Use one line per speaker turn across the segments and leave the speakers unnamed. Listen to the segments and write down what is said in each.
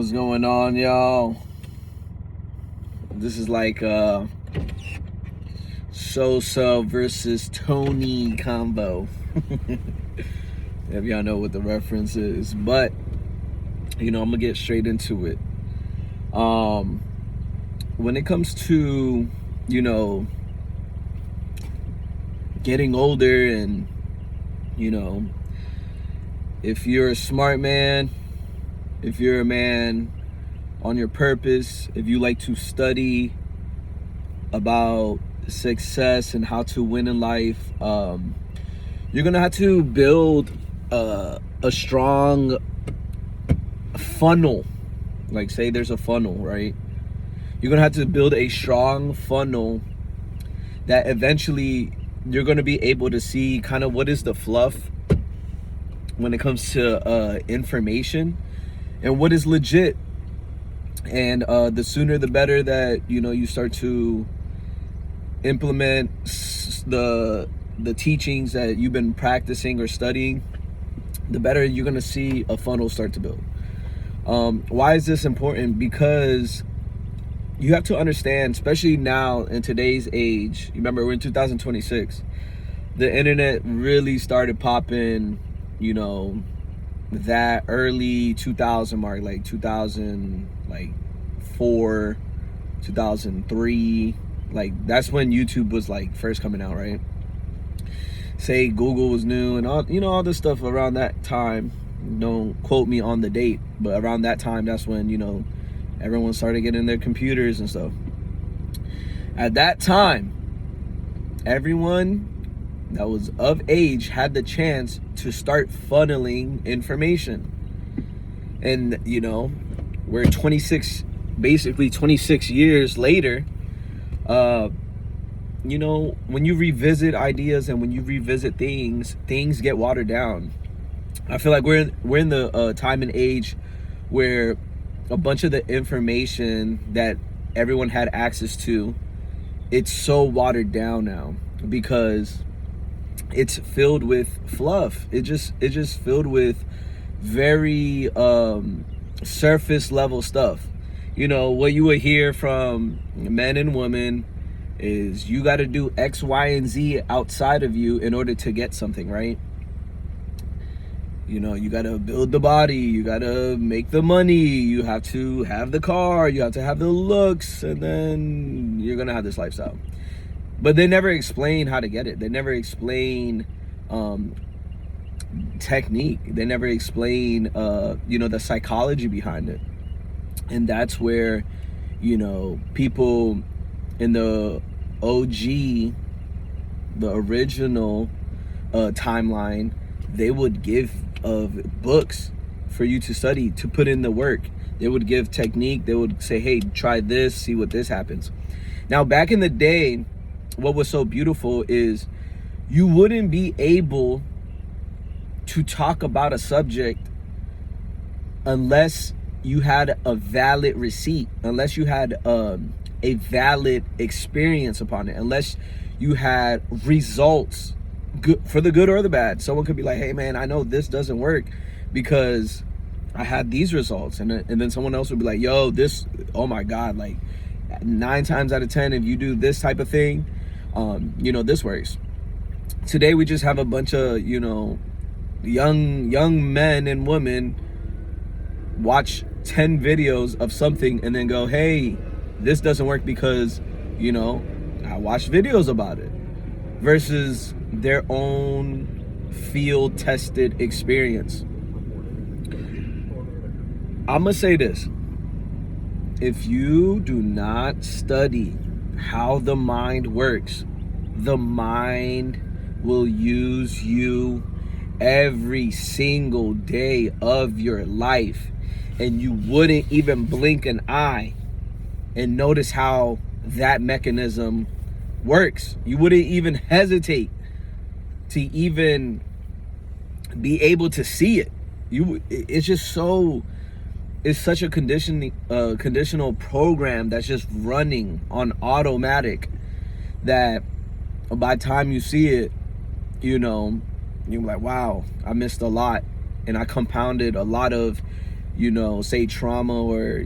What's going on, y'all? This is like Sosa versus Tony combo. If y'all know what the reference is, but I'm gonna get straight into it. When it comes to getting older, and if you're a smart man, if you're a man on your purpose, if you like to study about success and how to win in life, you're gonna have to build a strong funnel. Like, say there's a funnel, right? You're gonna have to build a strong funnel that eventually you're gonna be able to see kind of what is the fluff when it comes to information and what is legit. And the sooner the better that you start to implement the teachings that you've been practicing or studying, the better you're going to see a funnel start to build. Why is this important? Because you have to understand, especially now in today's age, remember we're in 2026, the internet really started popping that early 2000 mark, like 2004, 2003, like that's when YouTube was like first coming out, right? Say Google was new and all this stuff around that time. Don't quote me on the date, but around that time, that's when everyone started getting their computers and stuff. At that time, everyone that was of age had the chance to start funneling information. And we're 26 years later. When you revisit ideas and when you revisit things get watered down. I feel like we're in the time and age where a bunch of the information that everyone had access to, it's so watered down now because it's filled with fluff. It just filled with very surface level stuff. What you would hear from men and women is you got to do X, Y, and Z outside of you in order to get something, right? You got to build the body, you got to make the money, you have to have the car, you have to have the looks, and then you're going to have this lifestyle. But they never explain how to get it. They never explain technique. They never explain, the psychology behind it. And that's where, people in the OG, the original timeline, they would give books for you to study, to put in the work. They would give technique. They would say, hey, try this, see what this happens. Now, back in the day, what was so beautiful is you wouldn't be able to talk about a subject unless you had a valid receipt, unless you had a valid experience upon it, unless you had results, good for the good or the bad. Someone could be like, hey man, I know this doesn't work because I had these results, and then someone else would be like, yo, this, oh my god, like 9 times out of 10 if you do this type of thing, this works. Today we just have a bunch of young men and women watch 10 videos of something and then go, hey, this doesn't work because I watched videos about it, versus their own field tested experience. I'm gonna say this: if you do not study how the mind works, the mind will use you every single day of your life, and you wouldn't even blink an eye and notice how that mechanism works. You wouldn't even hesitate to even be able to see it. It's such a conditional program that's just running on automatic that by the time you see it, you're like, wow, I missed a lot, and I compounded a lot of say trauma or,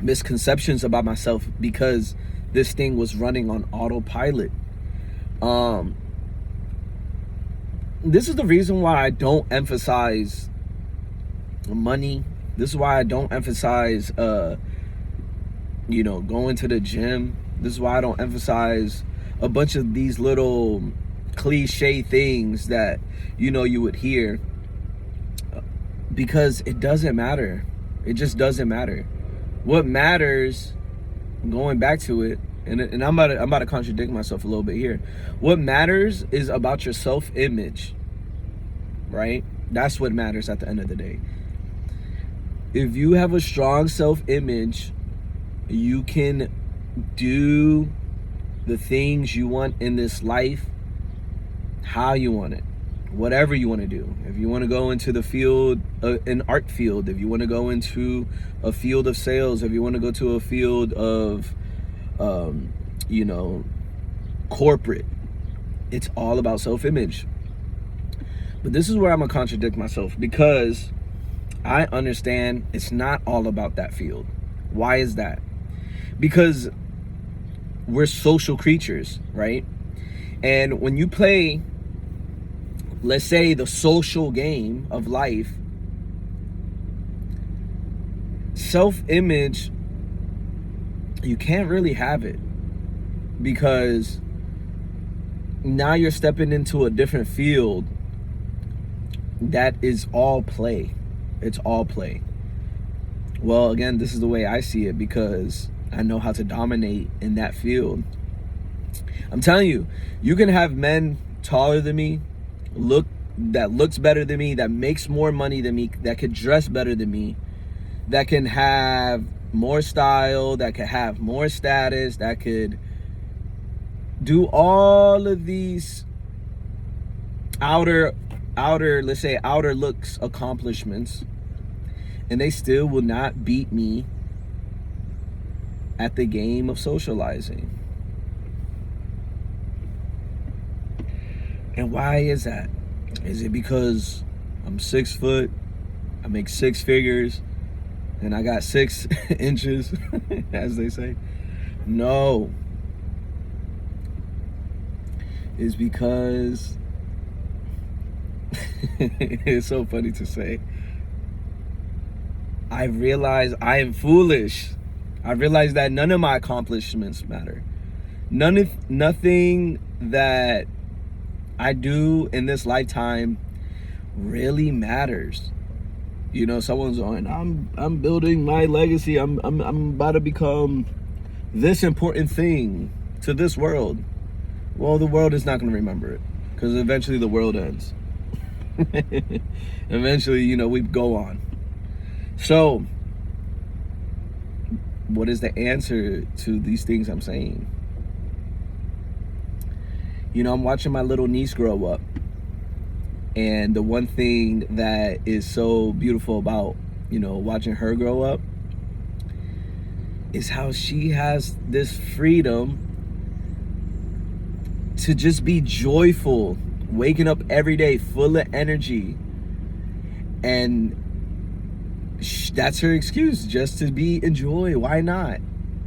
misconceptions about myself, because this thing was running on autopilot. This is the reason why I don't emphasize money. This is why I don't emphasize, going to the gym. This is why I don't emphasize a bunch of these little cliche things that, you would hear, because it doesn't matter. It just doesn't matter. What matters, going back to it, and I'm about to contradict myself a little bit here. What matters is about your self-image, right? That's what matters at the end of the day. If you have a strong self-image, you can do the things you want in this life how you want it, whatever you want to do. If you want to go into the field, an art field, if you want to go into a field of sales, if you want to go to a field of corporate, it's all about self-image. But this is where I'm gonna contradict myself, because I understand it's not all about that field. Why is that? Because we're social creatures, right? And when you play, let's say, the social game of life, self-image, you can't really have it, because now you're stepping into a different field that is all play. It's all play. Well, again, this is the way I see it, because I know how to dominate in that field. I'm telling you, you can have men taller than me, looks better than me, that makes more money than me, that could dress better than me, that can have more style, that could have more status, that could do all of these outer looks accomplishments, and they still will not beat me at the game of socializing. And why is that? Is it because I'm 6 foot, I make 6 figures, and I got 6 inches, as they say? No. It's because it's so funny to say, I realize I am foolish. I realize that none of my accomplishments matter. Nothing that I do in this lifetime really matters. Someone's going, I'm building my legacy. I'm about to become this important thing to this world. Well, the world is not going to remember it, because eventually the world ends. Eventually, we go on. So, what is the answer to these things I'm saying? I'm watching my little niece grow up. And the one thing that is so beautiful about, watching her grow up is how she has this freedom to just be joyful, waking up every day full of energy. And that's her excuse, just to be enjoy. Why not?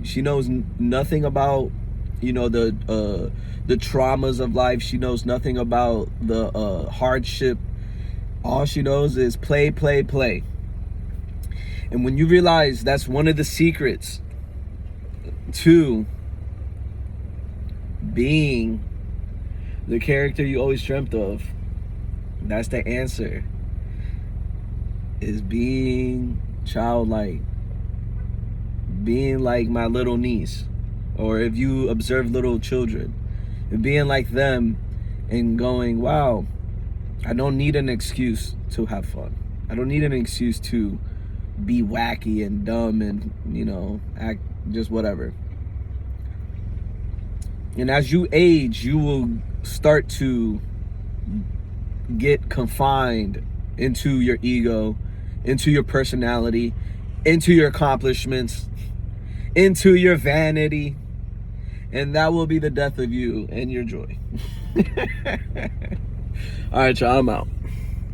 She knows nothing about, the traumas of life. She knows nothing about the hardship. All she knows is play, play, play. And when you realize that's one of the secrets to being the character you always dreamt of, that's the answer, is being childlike, being like my little niece, or if you observe little children, being like them and going, wow, I don't need an excuse to have fun. I don't need an excuse to be wacky and dumb and, act just whatever. And as you age, you will start to get confined into your ego, into your personality, into your accomplishments, into your vanity, and that will be the death of you and your joy. All right, y'all, I'm out.